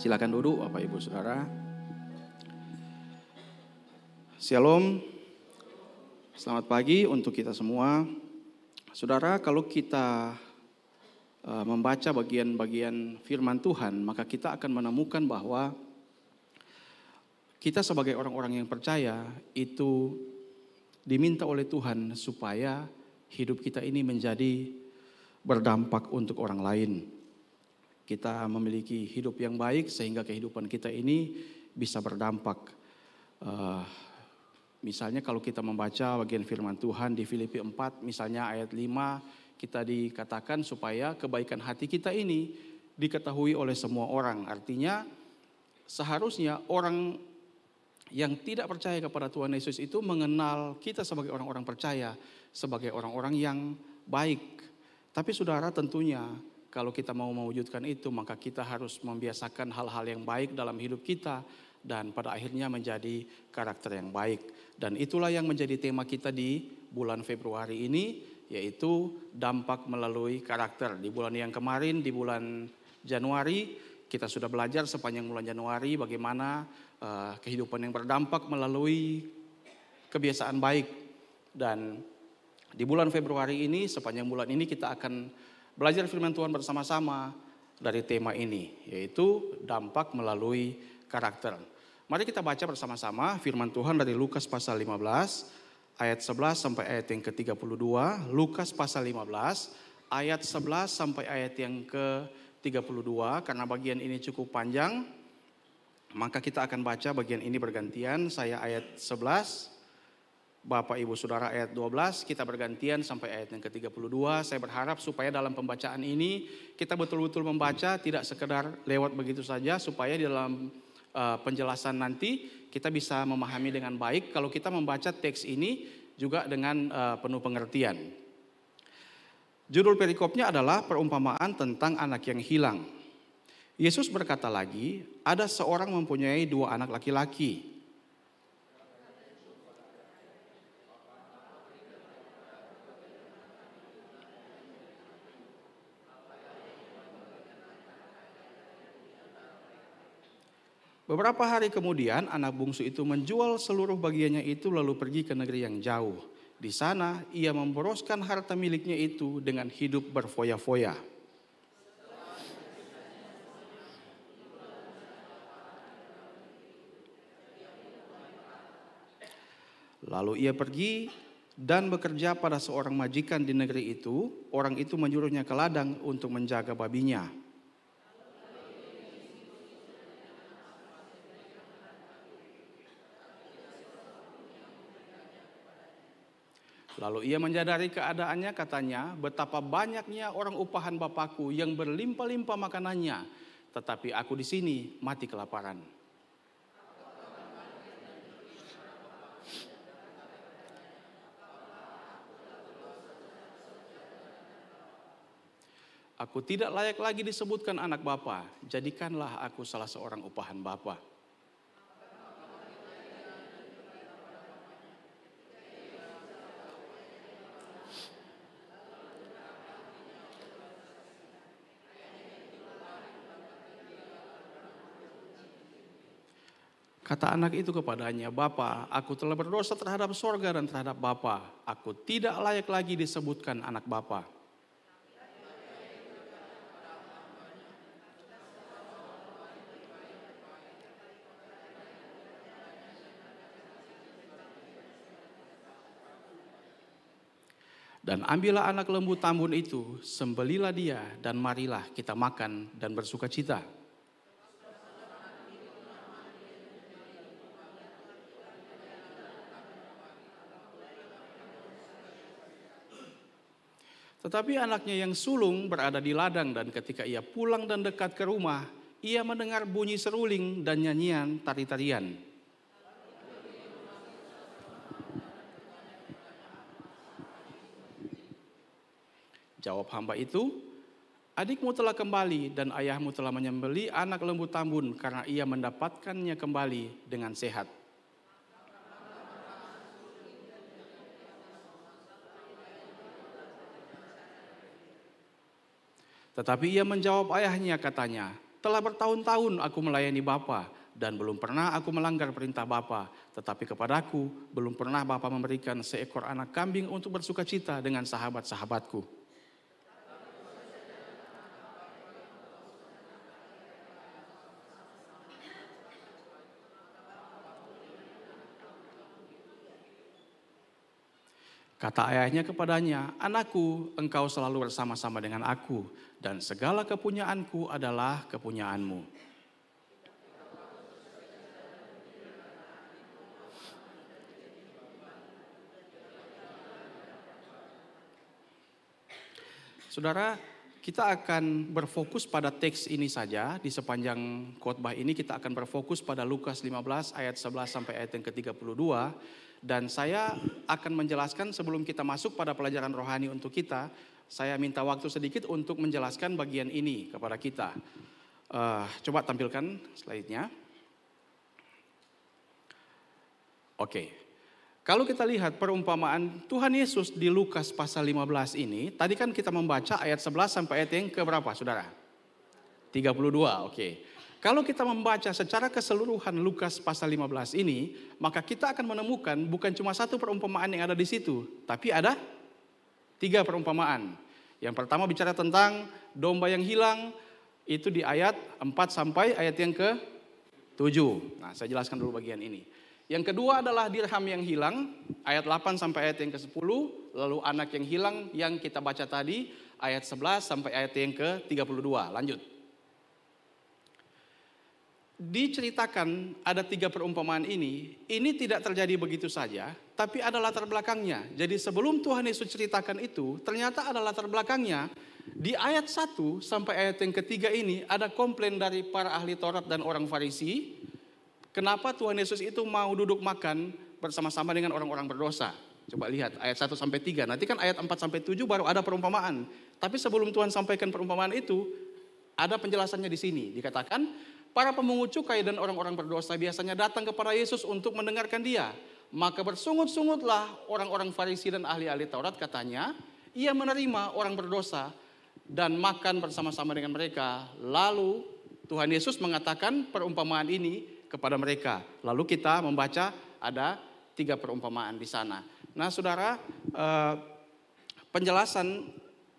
Silakan duduk Bapak Ibu Saudara. Shalom. Selamat pagi untuk kita semua. Saudara, kalau kita membaca bagian-bagian firman Tuhan, maka kita akan menemukan bahwa kita sebagai orang-orang yang percaya itu diminta oleh Tuhan supaya hidup kita ini menjadi berdampak untuk orang lain. Kita memiliki hidup yang baik sehingga kehidupan kita ini bisa berdampak. Misalnya kalau kita membaca bagian firman Tuhan di Filipi 4 misalnya ayat 5, kita dikatakan supaya kebaikan hati kita ini diketahui oleh semua orang. Artinya seharusnya orang yang tidak percaya kepada Tuhan Yesus itu mengenal kita sebagai orang-orang percaya, sebagai orang-orang yang baik. Tapi saudara, tentunya kalau kita mau mewujudkan itu, maka kita harus membiasakan hal-hal yang baik dalam hidup kita dan pada akhirnya menjadi karakter yang baik. Dan itulah yang menjadi tema kita di bulan Februari ini, yaitu dampak melalui karakter. Di bulan yang kemarin, di bulan Januari, kita sudah belajar sepanjang bulan Januari bagaimana kehidupan yang berdampak melalui kebiasaan baik. Dan di bulan Februari ini, sepanjang bulan ini kita akan belajar firman Tuhan bersama-sama dari tema ini, yaitu dampak melalui karakter. Mari kita baca bersama-sama firman Tuhan dari Lukas pasal 15 ayat 11 sampai ayat yang ke-32. Lukas pasal 15 ayat 11 sampai ayat yang ke-32. Karena bagian ini cukup panjang, maka kita akan baca bagian ini bergantian. Saya ayat 11, Bapak Ibu Saudara ayat 12, kita bergantian sampai ayat yang ke-32. Saya berharap supaya dalam pembacaan ini kita betul-betul membaca, tidak sekedar lewat begitu saja, supaya di dalam penjelasan nanti kita bisa memahami dengan baik. Kalau kita membaca teks ini juga dengan penuh pengertian. Judul perikopnya adalah perumpamaan tentang anak yang hilang. Yesus berkata lagi, ada seorang mempunyai 2 anak laki-laki. Beberapa hari kemudian anak bungsu itu menjual seluruh bagiannya itu lalu pergi ke negeri yang jauh. Di sana ia memboroskan harta miliknya itu dengan hidup berfoya-foya. Lalu ia pergi dan bekerja pada seorang majikan di negeri itu. Orang itu menyuruhnya ke ladang untuk menjaga babinya. Lalu ia menyadari keadaannya, katanya, betapa banyaknya orang upahan Bapakku yang berlimpah-limpah makanannya, tetapi aku di sini mati kelaparan. Aku tidak layak lagi disebutkan anak Bapa, jadikanlah aku salah seorang upahan Bapa. Kata anak itu kepadanya, Bapa, aku telah berdosa terhadap sorga dan terhadap Bapa. Aku tidak layak lagi disebutkan anak Bapa. Dan ambillah anak lembu tambun itu, sembelilah dia, dan marilah kita makan dan bersuka cita. Tetapi anaknya yang sulung berada di ladang, dan ketika ia pulang dan dekat ke rumah, ia mendengar bunyi seruling dan nyanyian tari-tarian. Jawab hamba itu, adikmu telah kembali dan ayahmu telah menyembelih anak lembu tambun karena ia mendapatkannya kembali dengan sehat. Tetapi ia menjawab ayahnya, katanya, Telah bertahun-tahun aku melayani Bapa dan belum pernah aku melanggar perintah Bapa. Tetapi kepadaku belum pernah Bapa memberikan seekor anak kambing untuk bersukacita dengan sahabat-sahabatku. Kata ayahnya kepadanya, "Anakku, engkau selalu bersama-sama dengan aku, dan segala kepunyaanku adalah kepunyaanmu." Saudara, kita akan berfokus pada teks ini saja. Di sepanjang khotbah ini kita akan berfokus pada Lukas 15 ayat 11 sampai ayat yang ke-32. Dan saya akan menjelaskan sebelum kita masuk pada pelajaran rohani untuk kita, saya minta waktu sedikit untuk menjelaskan bagian ini kepada kita. Coba tampilkan slide-nya. Oke. Kalau kita lihat perumpamaan Tuhan Yesus di Lukas pasal 15 ini, tadi kan kita membaca ayat 11 sampai ayat yang ke berapa, saudara? 32, oke. Kalau kita membaca secara keseluruhan Lukas pasal 15 ini, maka kita akan menemukan bukan cuma satu perumpamaan yang ada di situ, tapi ada 3 perumpamaan. Yang pertama bicara tentang domba yang hilang, itu di ayat 4 sampai ayat yang ke-7. Nah, saya jelaskan dulu bagian ini. Yang kedua adalah dirham yang hilang, ayat 8 sampai ayat yang ke-10, lalu anak yang hilang yang kita baca tadi, ayat 11 sampai ayat yang ke-32. Lanjut. Diceritakan ada 3 perumpamaan ini tidak terjadi begitu saja, tapi ada latar belakangnya. Jadi sebelum Tuhan Yesus ceritakan itu, ternyata ada latar belakangnya. Di ayat 1 sampai ayat yang ketiga ini ada komplain dari para ahli Taurat dan orang Farisi. Kenapa Tuhan Yesus itu mau duduk makan bersama-sama dengan orang-orang berdosa? Coba lihat ayat 1 sampai 3. Nanti kan ayat 4 sampai 7 baru ada perumpamaan. Tapi sebelum Tuhan sampaikan perumpamaan itu, ada penjelasannya di sini. Dikatakan, para pemungut cukai dan orang-orang berdosa biasanya datang kepada Yesus untuk mendengarkan dia. Maka bersungut-sungutlah orang-orang Farisi dan ahli-ahli Taurat, katanya, ia menerima orang berdosa dan makan bersama-sama dengan mereka. Lalu Tuhan Yesus mengatakan perumpamaan ini kepada mereka. Lalu kita membaca ada 3 perumpamaan di sana. Nah, saudara, penjelasan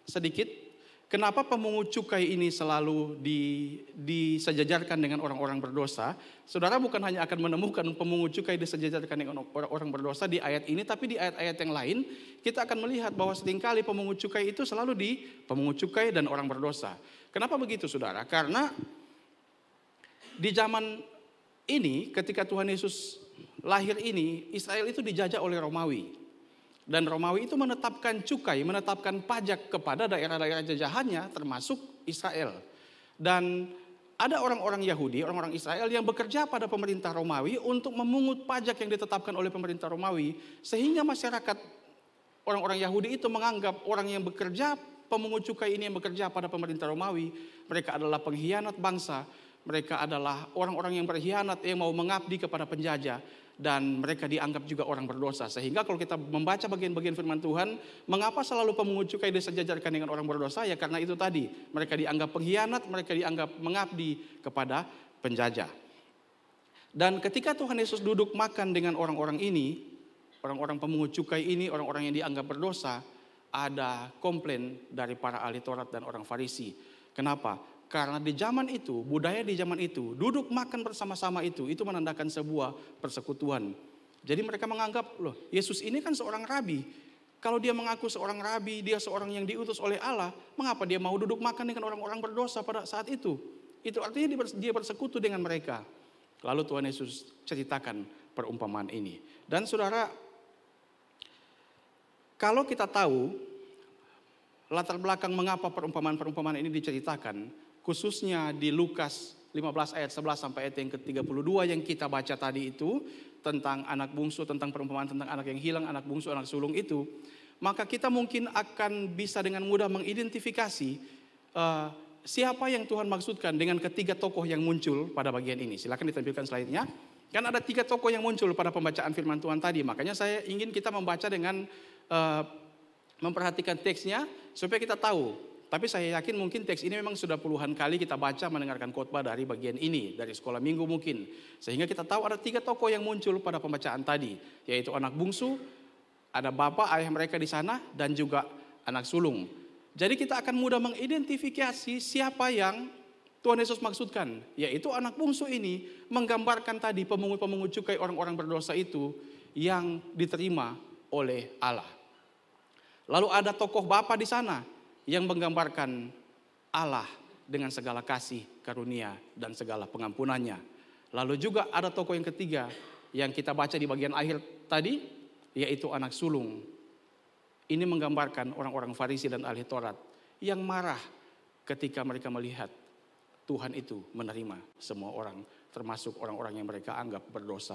sedikit. Kenapa pemungut cukai ini selalu disejajarkan dengan orang-orang berdosa? Saudara bukan hanya akan menemukan pemungut cukai disejajarkan dengan orang berdosa di ayat ini, tapi di ayat-ayat yang lain kita akan melihat bahwa seringkali pemungut cukai itu selalu di pemungut cukai dan orang berdosa. Kenapa begitu, saudara? Karena di zaman ini ketika Tuhan Yesus lahir ini, Israel itu dijajah oleh Romawi. Dan Romawi itu menetapkan cukai, menetapkan pajak kepada daerah-daerah jajahannya termasuk Israel. Dan ada orang-orang Yahudi, orang-orang Israel yang bekerja pada pemerintah Romawi untuk memungut pajak yang ditetapkan oleh pemerintah Romawi. Sehingga masyarakat orang-orang Yahudi itu menganggap orang yang bekerja, pemungut cukai ini yang bekerja pada pemerintah Romawi, mereka adalah pengkhianat bangsa, mereka adalah orang-orang yang berkhianat yang mau mengabdi kepada penjajah. Dan mereka dianggap juga orang berdosa. Sehingga kalau kita membaca bagian-bagian firman Tuhan, mengapa selalu pemungut cukai disejajarkan dengan orang berdosa? Ya karena itu tadi, mereka dianggap pengkhianat, mereka dianggap mengabdi kepada penjajah. Dan ketika Tuhan Yesus duduk makan dengan orang-orang ini, orang-orang pemungut cukai ini, orang-orang yang dianggap berdosa, ada komplain dari para ahli Taurat dan orang Farisi. Kenapa? Karena di zaman itu, budaya di zaman itu, duduk makan bersama-sama itu menandakan sebuah persekutuan. Jadi mereka menganggap, loh, Yesus ini kan seorang rabi. Kalau dia mengaku seorang rabi, dia seorang yang diutus oleh Allah, mengapa dia mau duduk makan dengan orang-orang berdosa pada saat itu? Itu artinya dia bersekutu dengan mereka. Lalu Tuhan Yesus ceritakan perumpamaan ini. Dan saudara, kalau kita tahu latar belakang mengapa perumpamaan-perumpamaan ini diceritakan, khususnya di Lukas 15 ayat 11 sampai ayat yang ke-32 yang kita baca tadi itu, tentang anak bungsu, tentang perumpamaan tentang anak yang hilang, anak bungsu, anak sulung itu, maka kita mungkin akan bisa dengan mudah mengidentifikasi siapa yang Tuhan maksudkan dengan ketiga tokoh yang muncul pada bagian ini. Silakan ditampilkan slide-nya. Kan ada 3 tokoh yang muncul pada pembacaan firman Tuhan tadi. Makanya saya ingin kita membaca dengan memperhatikan teksnya supaya kita tahu Tapi saya yakin mungkin teks ini memang sudah puluhan kali kita baca mendengarkan khotbah dari bagian ini, dari sekolah minggu mungkin. Sehingga kita tahu ada 3 tokoh yang muncul pada pembacaan tadi, yaitu anak bungsu, ada bapak ayah mereka di sana, dan juga anak sulung. Jadi kita akan mudah mengidentifikasi siapa yang Tuhan Yesus maksudkan, yaitu anak bungsu ini menggambarkan tadi pemungut-pemungut cukai orang-orang berdosa itu yang diterima oleh Allah. Lalu ada tokoh bapa di sana yang menggambarkan Allah dengan segala kasih, karunia, dan segala pengampunannya. Lalu juga ada tokoh yang ketiga yang kita baca di bagian akhir tadi, yaitu anak sulung. Ini menggambarkan orang-orang Farisi dan ahli Taurat yang marah ketika mereka melihat Tuhan itu menerima semua orang, termasuk orang-orang yang mereka anggap berdosa.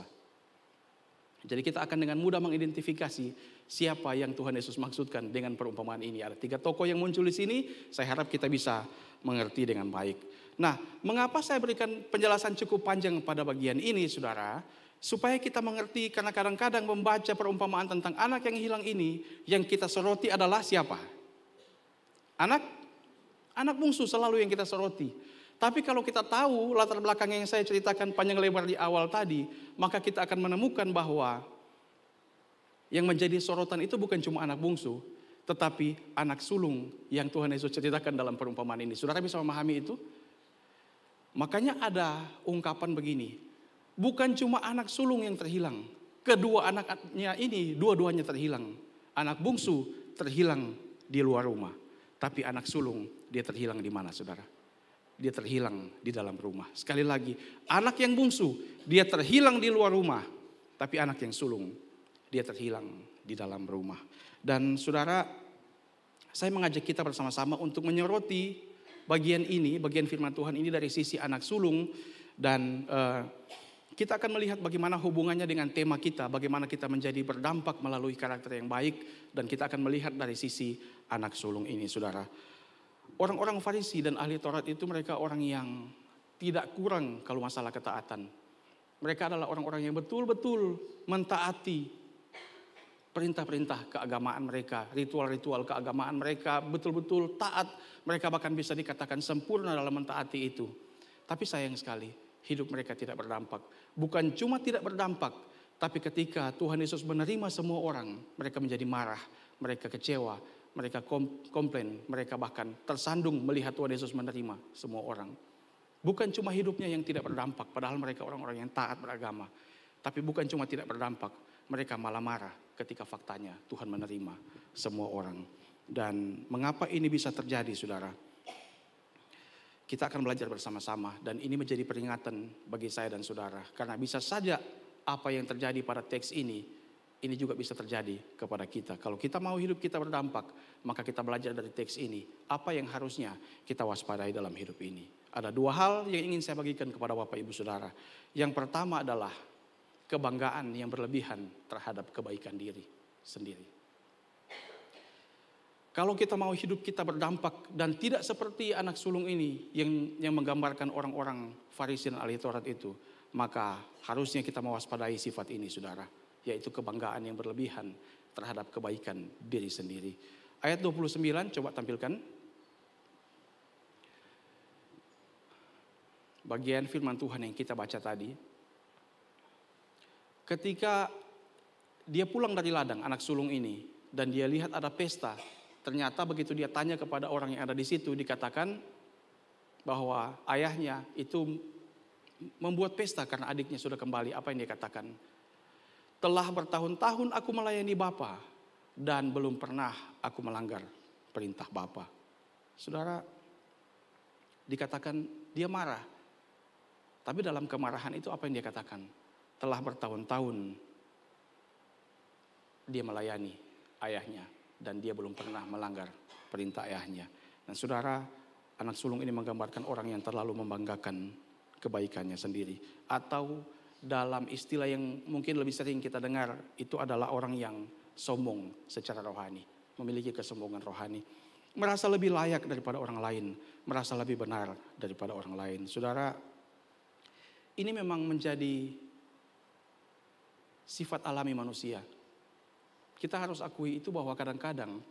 Jadi kita akan dengan mudah mengidentifikasi siapa yang Tuhan Yesus maksudkan dengan perumpamaan ini. Ada 3 tokoh yang muncul di sini, saya harap kita bisa mengerti dengan baik. Nah, mengapa saya berikan penjelasan cukup panjang pada bagian ini, saudara? Supaya kita mengerti, karena kadang-kadang membaca perumpamaan tentang anak yang hilang ini, yang kita soroti adalah siapa? Anak bungsu selalu yang kita soroti. Tapi kalau kita tahu latar belakang yang saya ceritakan panjang lebar di awal tadi, maka kita akan menemukan bahwa yang menjadi sorotan itu bukan cuma anak bungsu, tetapi anak sulung yang Tuhan Yesus ceritakan dalam perumpamaan ini. Saudara bisa memahami itu? Makanya ada ungkapan begini, bukan cuma anak sulung yang terhilang, kedua anaknya ini dua-duanya terhilang. Anak bungsu terhilang di luar rumah, tapi anak sulung dia terhilang di mana, saudara? Dia terhilang di dalam rumah. Sekali lagi, anak yang bungsu dia terhilang di luar rumah, tapi anak yang sulung dia terhilang di dalam rumah. Dan saudara, saya mengajak kita bersama-sama untuk menyoroti bagian ini, bagian firman Tuhan ini dari sisi anak sulung. Dan kita akan melihat bagaimana hubungannya dengan tema kita, bagaimana kita menjadi berdampak melalui karakter yang baik. Dan kita akan melihat dari sisi anak sulung ini, saudara. Orang-orang Farisi dan ahli Taurat itu mereka orang yang tidak kurang kalau masalah ketaatan. Mereka adalah orang-orang yang betul-betul mentaati perintah-perintah keagamaan mereka, ritual-ritual keagamaan mereka, betul-betul taat. Mereka bahkan bisa dikatakan sempurna dalam mentaati itu. Tapi sayang sekali, hidup mereka tidak berdampak. Bukan cuma tidak berdampak, tapi ketika Tuhan Yesus menerima semua orang, mereka menjadi marah, mereka kecewa, mereka komplain, mereka bahkan tersandung melihat Tuhan Yesus menerima semua orang. Bukan cuma hidupnya yang tidak berdampak, padahal mereka orang-orang yang taat beragama. Tapi bukan cuma tidak berdampak, mereka malah marah ketika faktanya Tuhan menerima semua orang. Dan mengapa ini bisa terjadi, saudara? Kita akan belajar bersama-sama dan ini menjadi peringatan bagi saya dan saudara. Karena bisa saja apa yang terjadi pada teks ini juga bisa terjadi kepada kita. Kalau kita mau hidup kita berdampak, maka kita belajar dari teks ini. Apa yang harusnya kita waspadai dalam hidup ini. Ada 2 hal yang ingin saya bagikan kepada Bapak Ibu Saudara. Yang pertama adalah kebanggaan yang berlebihan terhadap kebaikan diri sendiri. Kalau kita mau hidup kita berdampak dan tidak seperti anak sulung ini yang menggambarkan orang-orang Farisi dan ahli Taurat itu, maka harusnya kita mewaspadai sifat ini, saudara. Yaitu kebanggaan yang berlebihan terhadap kebaikan diri sendiri. Ayat 29 coba tampilkan. Bagian firman Tuhan yang kita baca tadi. Ketika dia pulang dari ladang, anak sulung ini, dan dia lihat ada pesta, ternyata begitu dia tanya kepada orang yang ada di situ, dikatakan bahwa ayahnya itu membuat pesta karena adiknya sudah kembali. Apa yang dia katakan? Telah bertahun-tahun aku melayani Bapa dan belum pernah aku melanggar perintah Bapa. Saudara, dikatakan dia marah. Tapi dalam kemarahan itu apa yang dia katakan? Telah bertahun-tahun dia melayani ayahnya dan dia belum pernah melanggar perintah ayahnya. Dan saudara, anak sulung ini menggambarkan orang yang terlalu membanggakan kebaikannya sendiri. Atau dalam istilah yang mungkin lebih sering kita dengar, itu adalah orang yang sombong secara rohani, memiliki kesombongan rohani, merasa lebih layak daripada orang lain, merasa lebih benar daripada orang lain. Saudara, ini memang menjadi sifat alami manusia. Kita harus akui itu bahwa kadang-kadang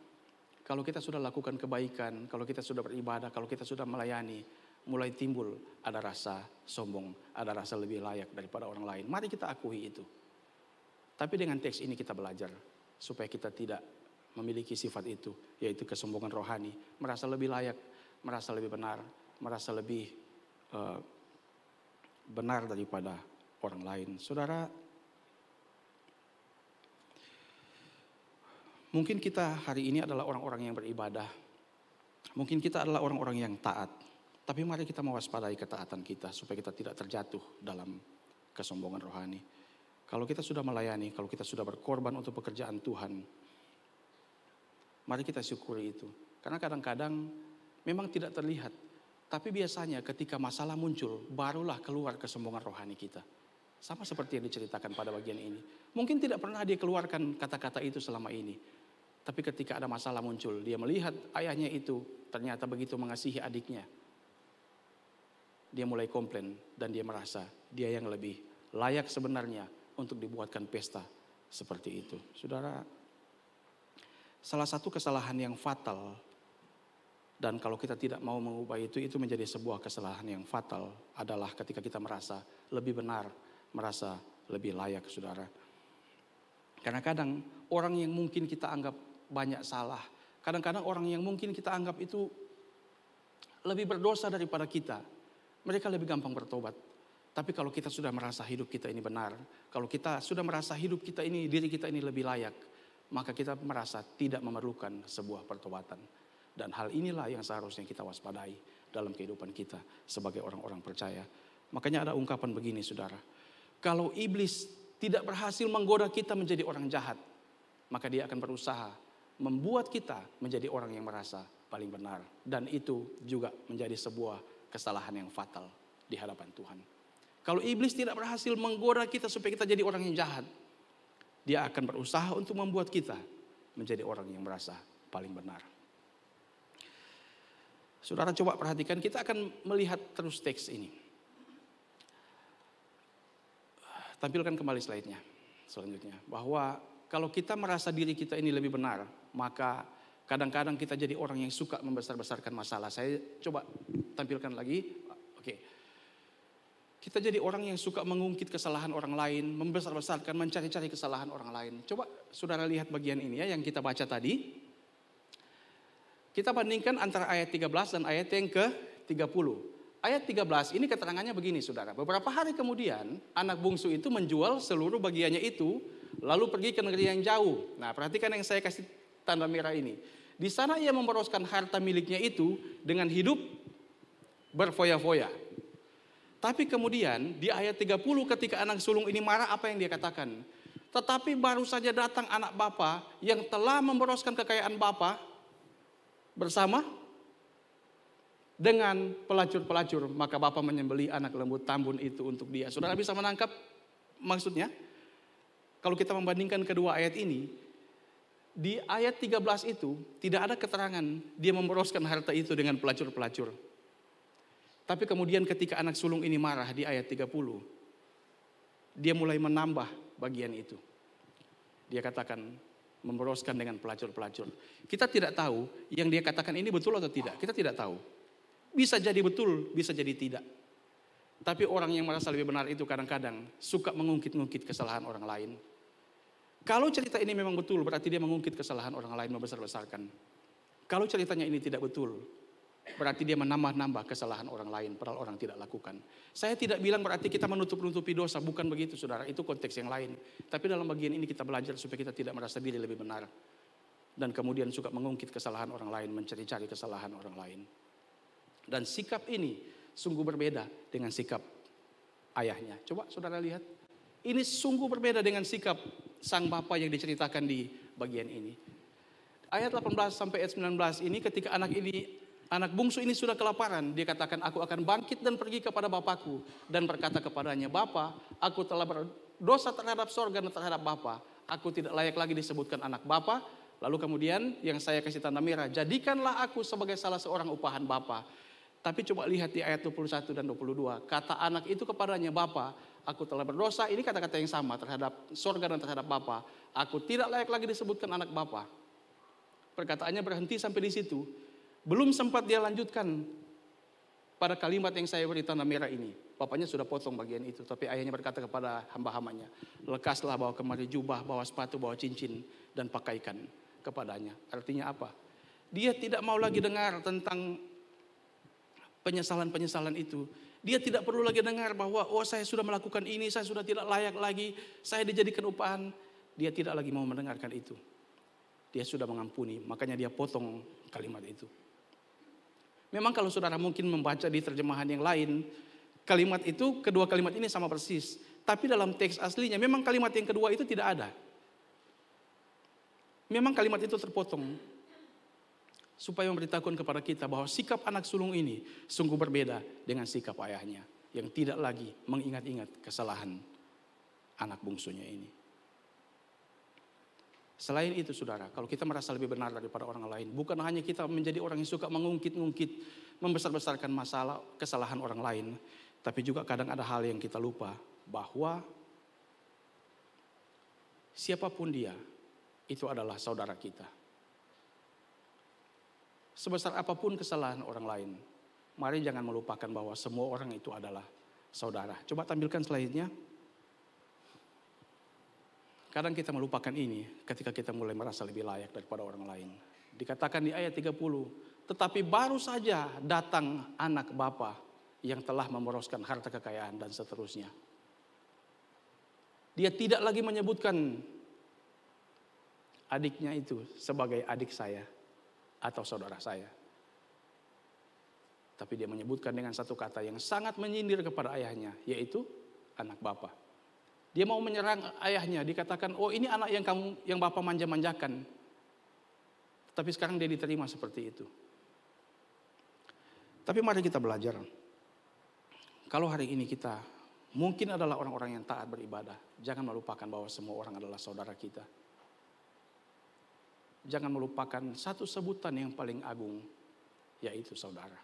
Kalau kita sudah lakukan kebaikan, kalau kita sudah beribadah, kalau kita sudah melayani, mulai timbul ada rasa sombong, ada rasa lebih layak daripada orang lain. Mari kita akui itu. Tapi dengan teks ini kita belajar supaya kita tidak memiliki sifat itu, yaitu kesombongan rohani, merasa lebih layak, merasa lebih benar, merasa lebih benar daripada orang lain. Saudara, mungkin kita hari ini adalah orang-orang yang beribadah. Mungkin kita adalah orang-orang yang taat. Tapi mari kita mewaspadai ketaatan kita supaya kita tidak terjatuh dalam kesombongan rohani. Kalau kita sudah melayani, kalau kita sudah berkorban untuk pekerjaan Tuhan, mari kita syukuri itu. Karena kadang-kadang memang tidak terlihat. Tapi biasanya ketika masalah muncul, barulah keluar kesombongan rohani kita. Sama seperti yang diceritakan pada bagian ini. Mungkin tidak pernah dia keluarkan kata-kata itu selama ini. Tapi ketika ada masalah muncul, dia melihat ayahnya itu ternyata begitu mengasihi adiknya. Dia mulai komplain dan dia merasa dia yang lebih layak sebenarnya untuk dibuatkan pesta seperti itu. Saudara, salah satu kesalahan yang fatal, dan kalau kita tidak mau mengubah itu menjadi sebuah kesalahan yang fatal adalah ketika kita merasa lebih benar, merasa lebih layak, saudara. Karena kadang orang yang mungkin kita anggap banyak salah, kadang-kadang orang yang mungkin kita anggap itu lebih berdosa daripada kita, mereka lebih gampang bertobat. Tapi kalau kita sudah merasa hidup kita ini benar, kalau kita sudah merasa hidup kita ini, diri kita ini lebih layak, maka kita merasa tidak memerlukan sebuah pertobatan. Dan hal inilah yang seharusnya kita waspadai dalam kehidupan kita sebagai orang-orang percaya. Makanya ada ungkapan begini, saudara. Kalau iblis tidak berhasil menggoda kita menjadi orang jahat, maka dia akan berusaha membuat kita menjadi orang yang merasa paling benar. Dan itu juga menjadi sebuah kesalahan yang fatal di hadapan Tuhan. Kalau iblis tidak berhasil menggoda kita supaya kita jadi orang yang jahat, dia akan berusaha untuk membuat kita menjadi orang yang merasa paling benar. Saudara, coba perhatikan, kita akan melihat terus teks ini. Tampilkan kembali slide-nya selanjutnya. Bahwa kalau kita merasa diri kita ini lebih benar, maka kadang-kadang kita jadi orang yang suka membesar-besarkan masalah. Saya coba tampilkan lagi. Oke. Kita jadi orang yang suka mengungkit kesalahan orang lain, membesar-besarkan, mencari-cari kesalahan orang lain. Coba saudara lihat bagian ini ya yang kita baca tadi. Kita bandingkan antara ayat 13 dan ayat yang ke-30. Ayat 13 ini keterangannya begini, saudara. Beberapa hari kemudian anak bungsu itu menjual seluruh bagiannya itu, lalu pergi ke negeri yang jauh. Nah, perhatikan yang saya kasih tanda merah ini. Di sana ia memboroskan harta miliknya itu dengan hidup berfoya-foya. Tapi kemudian di ayat 30 ketika anak sulung ini marah, apa yang dia katakan? Tetapi baru saja datang anak bapa yang telah memboroskan kekayaan bapa bersama dengan pelacur-pelacur, maka bapa menyembelih anak lembu tambun itu untuk dia. Saudara bisa menangkap maksudnya? Kalau kita membandingkan kedua ayat ini, di ayat 13 itu tidak ada keterangan dia memboroskan harta itu dengan pelacur-pelacur. Tapi kemudian ketika anak sulung ini marah di ayat 30, dia mulai menambah bagian itu. Dia katakan memboroskan dengan pelacur-pelacur. Kita tidak tahu yang dia katakan ini betul atau tidak. Kita tidak tahu. Bisa jadi betul, bisa jadi tidak. Tapi orang yang merasa lebih benar itu kadang-kadang suka mengungkit-ungkit kesalahan orang lain. Kalau cerita ini memang betul, berarti dia mengungkit kesalahan orang lain, membesar-besarkan. Kalau ceritanya ini tidak betul, berarti dia menambah-nambah kesalahan orang lain, padahal orang tidak lakukan. Saya tidak bilang berarti kita menutup-nutupi dosa, bukan begitu saudara, itu konteks yang lain. Tapi dalam bagian ini kita belajar supaya kita tidak merasa diri lebih benar. Dan kemudian suka mengungkit kesalahan orang lain, mencari-cari kesalahan orang lain. Dan sikap ini sungguh berbeda dengan sikap ayahnya. Coba saudara lihat, ini sungguh berbeda dengan sikap sang bapa yang diceritakan di bagian ini. Ayat 18 sampai ayat 19 ini ketika anak bungsu ini sudah kelaparan, dia katakan, aku akan bangkit dan pergi kepada bapakku dan berkata kepadanya, Bapa, aku telah berdosa terhadap sorga dan terhadap Bapa. Aku tidak layak lagi disebutkan anak Bapa. Lalu kemudian yang saya kasih tanda merah, jadikanlah aku sebagai salah seorang upahan Bapa. Tapi coba lihat di ayat 21 dan 22, kata anak itu kepadanya, Bapa, aku telah berdosa. Ini kata-kata yang sama terhadap sorga dan terhadap Bapa. Aku tidak layak lagi disebutkan anak Bapa. Perkataannya berhenti sampai di situ. Belum sempat dia lanjutkan pada kalimat yang saya beri tanda merah ini. Bapaknya sudah potong bagian itu. Tapi ayahnya berkata kepada hamba-hambanya, lekaslah, bawa kemari jubah, bawa sepatu, bawa cincin, dan pakaikan kepadanya. Artinya apa? Dia tidak mau lagi dengar tentang penyesalan-penyesalan itu. Dia tidak perlu lagi dengar bahwa saya sudah melakukan ini, saya sudah tidak layak lagi, saya dijadikan upahan. Dia tidak lagi mau mendengarkan itu. Dia sudah mengampuni, makanya dia potong kalimat itu. Memang kalau saudara mungkin membaca di terjemahan yang lain, kalimat itu, kedua kalimat ini sama persis. Tapi dalam teks aslinya memang kalimat yang kedua itu tidak ada. Memang kalimat itu terpotong. Supaya memberitahukan kepada kita bahwa sikap anak sulung ini sungguh berbeda dengan sikap ayahnya. Yang tidak lagi mengingat-ingat kesalahan anak bungsunya ini. Selain itu saudara, kalau kita merasa lebih benar daripada orang lain, bukan hanya kita menjadi orang yang suka mengungkit-ungkit, membesar-besarkan masalah, kesalahan orang lain, tapi juga kadang ada hal yang kita lupa, bahwa siapapun dia, itu adalah saudara kita. Sebesar apapun kesalahan orang lain, mari jangan melupakan bahwa semua orang itu adalah saudara. Coba tampilkan slide-nya. Kadang kita melupakan ini ketika kita mulai merasa lebih layak daripada orang lain. Dikatakan di ayat 30, tetapi baru saja datang anak bapa yang telah memboroskan harta kekayaan dan seterusnya. Dia tidak lagi menyebutkan adiknya itu sebagai adik saya atau saudara saya. Tapi dia menyebutkan dengan satu kata yang sangat menyindir kepada ayahnya, yaitu anak bapa. Dia mau menyerang ayahnya, dikatakan, ini anak yang bapak manja-manjakan. Tapi sekarang dia diterima seperti itu. Tapi mari kita belajar. Kalau hari ini kita mungkin adalah orang-orang yang taat beribadah, jangan melupakan bahwa semua orang adalah saudara kita. Jangan melupakan satu sebutan yang paling agung, yaitu saudara.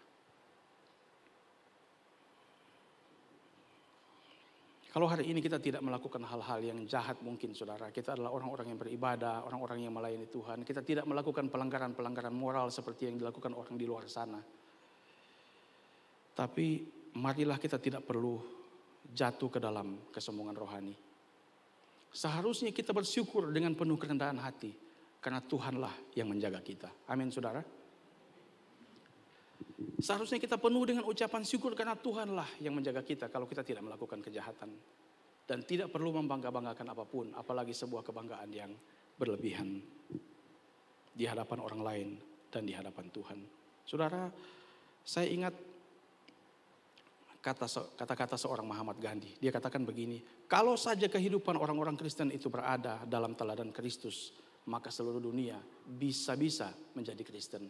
Kalau hari ini kita tidak melakukan hal-hal yang jahat mungkin saudara, kita adalah orang-orang yang beribadah, orang-orang yang melayani Tuhan. Kita tidak melakukan pelanggaran-pelanggaran moral seperti yang dilakukan orang di luar sana. Tapi marilah kita tidak perlu jatuh ke dalam kesombongan rohani. Seharusnya kita bersyukur dengan penuh kerendahan hati, karena Tuhanlah yang menjaga kita. Amin saudara. Seharusnya kita penuh dengan ucapan syukur karena Tuhanlah yang menjaga kita kalau kita tidak melakukan kejahatan. Dan tidak perlu membangga-banggakan apapun, apalagi sebuah kebanggaan yang berlebihan di hadapan orang lain dan di hadapan Tuhan. Saudara, saya ingat kata-kata seorang Muhammad Gandhi. Dia katakan begini, kalau saja kehidupan orang-orang Kristen itu berada dalam teladan Kristus, maka seluruh dunia bisa-bisa menjadi Kristen.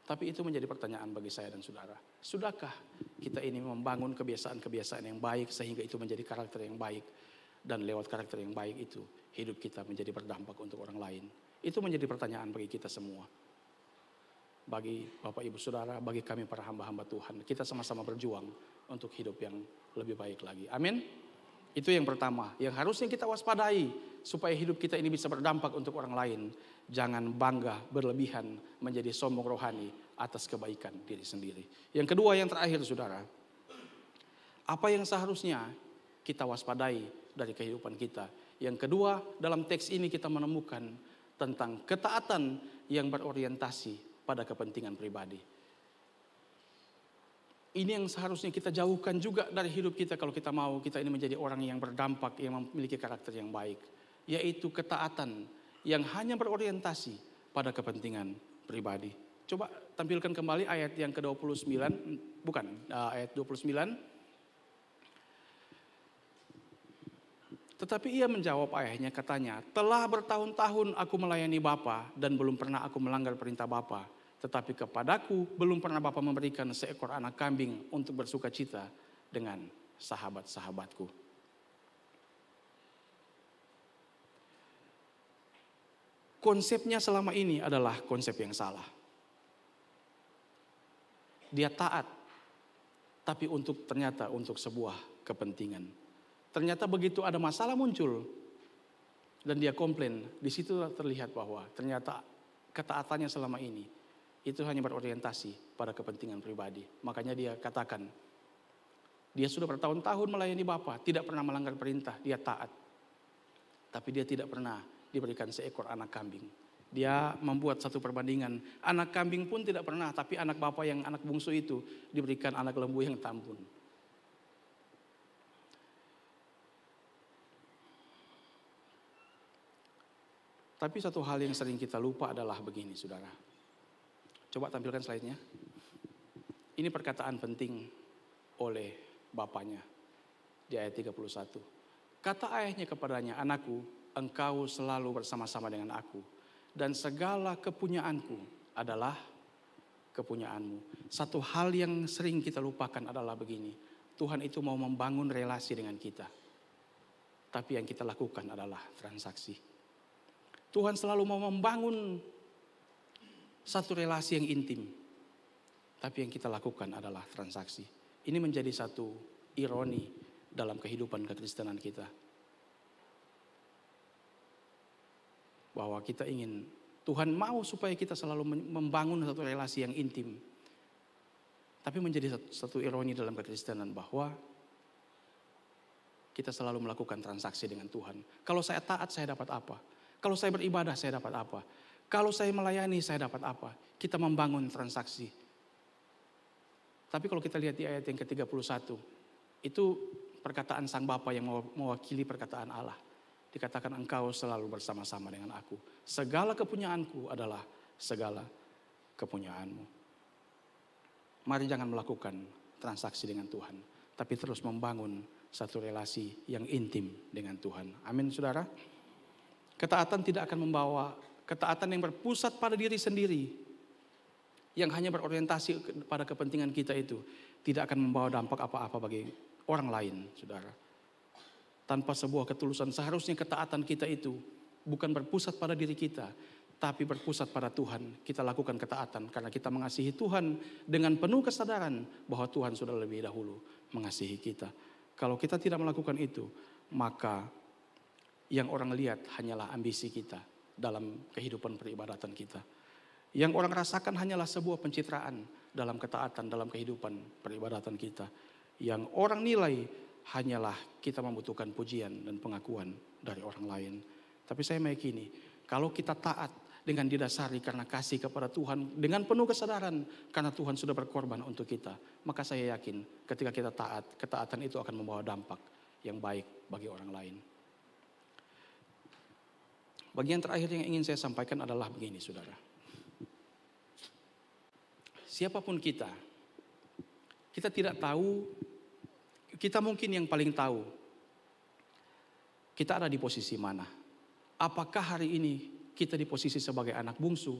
Tapi itu menjadi pertanyaan bagi saya dan saudara. Sudahkah kita ini membangun kebiasaan-kebiasaan yang baik sehingga itu menjadi karakter yang baik. Dan lewat karakter yang baik itu hidup kita menjadi berdampak untuk orang lain. Itu menjadi pertanyaan bagi kita semua. Bagi Bapak Ibu Saudara, bagi kami para hamba-hamba Tuhan. Kita sama-sama berjuang untuk hidup yang lebih baik lagi. Amin. Itu yang pertama, yang harusnya kita waspadai supaya hidup kita ini bisa berdampak untuk orang lain. Jangan bangga berlebihan menjadi sombong rohani atas kebaikan diri sendiri. Yang kedua, yang terakhir saudara, apa yang seharusnya kita waspadai dari kehidupan kita. Yang kedua, dalam teks ini kita menemukan tentang ketaatan yang berorientasi pada kepentingan pribadi. Ini yang seharusnya kita jauhkan juga dari hidup kita kalau kita mau kita ini menjadi orang yang berdampak, yang memiliki karakter yang baik. Yaitu ketaatan yang hanya berorientasi pada kepentingan pribadi. Coba tampilkan kembali ayat yang ke-29, ayat 29. Tetapi ia menjawab ayahnya, katanya, telah bertahun-tahun aku melayani Bapa dan belum pernah aku melanggar perintah Bapa. Tetapi kepadaku belum pernah Bapa memberikan seekor anak kambing untuk bersuka cita dengan sahabat-sahabatku. Konsepnya selama ini adalah konsep yang salah. Dia taat, tapi ternyata untuk sebuah kepentingan. Ternyata begitu ada masalah muncul dan dia komplain, di situ terlihat bahwa ternyata ketaatannya selama ini itu hanya berorientasi pada kepentingan pribadi. Makanya dia katakan, dia sudah bertahun-tahun melayani Bapa, tidak pernah melanggar perintah, dia taat. Tapi dia tidak pernah diberikan seekor anak kambing. Dia membuat satu perbandingan, anak kambing pun tidak pernah, tapi anak Bapa yang anak bungsu itu diberikan anak lembu yang tambun. Tapi satu hal yang sering kita lupa adalah begini, saudara. Coba tampilkan slide-nya. Ini perkataan penting oleh bapaknya di ayat 31. Kata ayahnya kepadanya, anakku, engkau selalu bersama-sama dengan aku. Dan segala kepunyaanku adalah kepunyaanmu. Satu hal yang sering kita lupakan adalah begini. Tuhan itu mau membangun relasi dengan kita. Tapi yang kita lakukan adalah transaksi. Tuhan selalu mau membangun satu relasi yang intim. Tapi yang kita lakukan adalah transaksi. Ini menjadi satu ironi dalam kehidupan kekristenan kita. Bahwa kita ingin, Tuhan mau supaya kita selalu membangun satu relasi yang intim. Tapi menjadi satu ironi dalam kekristenan bahwa kita selalu melakukan transaksi dengan Tuhan. Kalau saya taat, saya dapat apa? Kalau saya beribadah, saya dapat apa? Kalau saya melayani, saya dapat apa? Kita membangun transaksi. Tapi kalau kita lihat di ayat yang ke-31, itu perkataan Sang Bapa yang mewakili perkataan Allah. Dikatakan engkau selalu bersama-sama dengan aku. Segala kepunyaanku adalah segala kepunyaanmu. Mari jangan melakukan transaksi dengan Tuhan. Tapi terus membangun satu relasi yang intim dengan Tuhan. Amin, saudara. Ketaatan tidak akan membawa, ketaatan yang berpusat pada diri sendiri, yang hanya berorientasi pada kepentingan kita itu, tidak akan membawa dampak apa-apa bagi orang lain, saudara. Tanpa sebuah ketulusan, seharusnya ketaatan kita itu bukan berpusat pada diri kita, tapi berpusat pada Tuhan. Kita lakukan ketaatan karena kita mengasihi Tuhan dengan penuh kesadaran bahwa Tuhan sudah lebih dahulu mengasihi kita. Kalau kita tidak melakukan itu, maka yang orang lihat hanyalah ambisi kita dalam kehidupan peribadatan kita. Yang orang rasakan hanyalah sebuah pencitraan dalam ketaatan, dalam kehidupan peribadatan kita. Yang orang nilai hanyalah kita membutuhkan pujian dan pengakuan dari orang lain. Tapi saya meyakini, kalau kita taat dengan didasari karena kasih kepada Tuhan, dengan penuh kesadaran karena Tuhan sudah berkorban untuk kita, maka saya yakin ketika kita taat, ketaatan itu akan membawa dampak yang baik bagi orang lain. Bagian terakhir yang ingin saya sampaikan adalah begini, saudara. Siapapun kita tidak tahu, kita mungkin yang paling tahu kita ada di posisi mana. Apakah hari ini kita di posisi sebagai anak bungsu,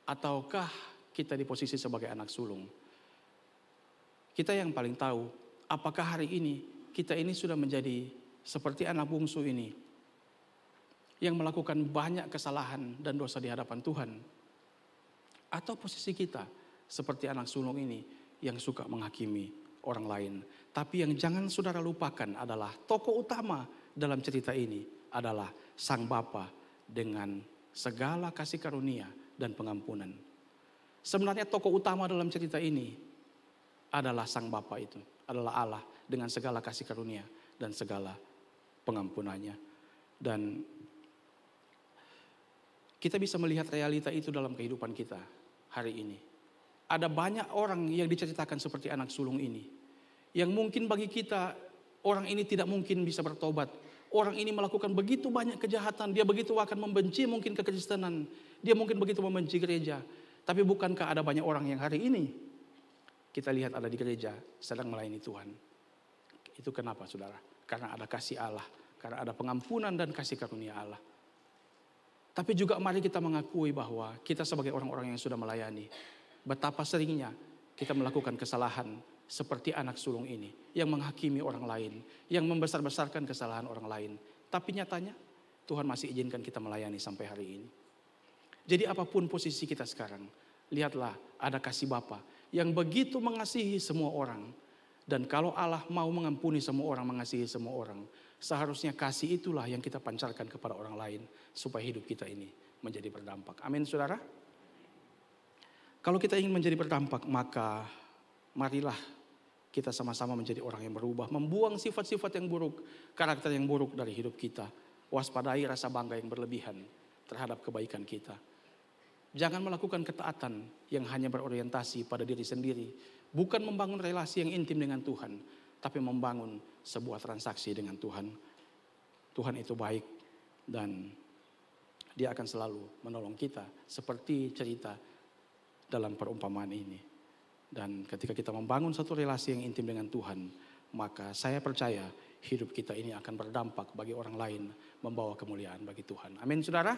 ataukah kita di posisi sebagai anak sulung? Kita yang paling tahu, apakah hari ini kita ini sudah menjadi seperti anak bungsu ini, yang melakukan banyak kesalahan dan dosa di hadapan Tuhan. Atau posisi kita seperti anak sulung ini yang suka menghakimi orang lain. Tapi yang jangan saudara lupakan adalah tokoh utama dalam cerita ini adalah Sang Bapa dengan segala kasih karunia dan pengampunan. Sebenarnya tokoh utama dalam cerita ini adalah Sang Bapa itu, adalah Allah dengan segala kasih karunia dan segala pengampunannya. Dan kita bisa melihat realita itu dalam kehidupan kita hari ini. Ada banyak orang yang diceritakan seperti anak sulung ini. Yang mungkin bagi kita, orang ini tidak mungkin bisa bertobat. Orang ini melakukan begitu banyak kejahatan. Dia begitu akan membenci mungkin kekristenan. Dia mungkin begitu membenci gereja. Tapi bukankah ada banyak orang yang hari ini kita lihat ada di gereja sedang melayani Tuhan. Itu kenapa, saudara? Karena ada kasih Allah. Karena ada pengampunan dan kasih karunia Allah. Tapi juga mari kita mengakui bahwa kita sebagai orang-orang yang sudah melayani, betapa seringnya kita melakukan kesalahan seperti anak sulung ini, yang menghakimi orang lain, yang membesar-besarkan kesalahan orang lain. Tapi nyatanya Tuhan masih izinkan kita melayani sampai hari ini. Jadi apapun posisi kita sekarang, lihatlah ada kasih Bapa yang begitu mengasihi semua orang. Dan kalau Allah mau mengampuni semua orang, mengasihi semua orang, seharusnya kasih itulah yang kita pancarkan kepada orang lain supaya hidup kita ini menjadi berdampak. Amin saudara. Kalau kita ingin menjadi berdampak, maka marilah kita sama-sama menjadi orang yang berubah. Membuang sifat-sifat yang buruk, karakter yang buruk dari hidup kita. Waspadai rasa bangga yang berlebihan terhadap kebaikan kita. Jangan melakukan ketaatan yang hanya berorientasi pada diri sendiri. Bukan membangun relasi yang intim dengan Tuhan, tapi membangun sebuah transaksi dengan Tuhan. Tuhan itu baik dan Dia akan selalu menolong kita seperti cerita dalam perumpamaan ini. Dan ketika kita membangun satu relasi yang intim dengan Tuhan, maka saya percaya hidup kita ini akan berdampak bagi orang lain, membawa kemuliaan bagi Tuhan. Amin saudara.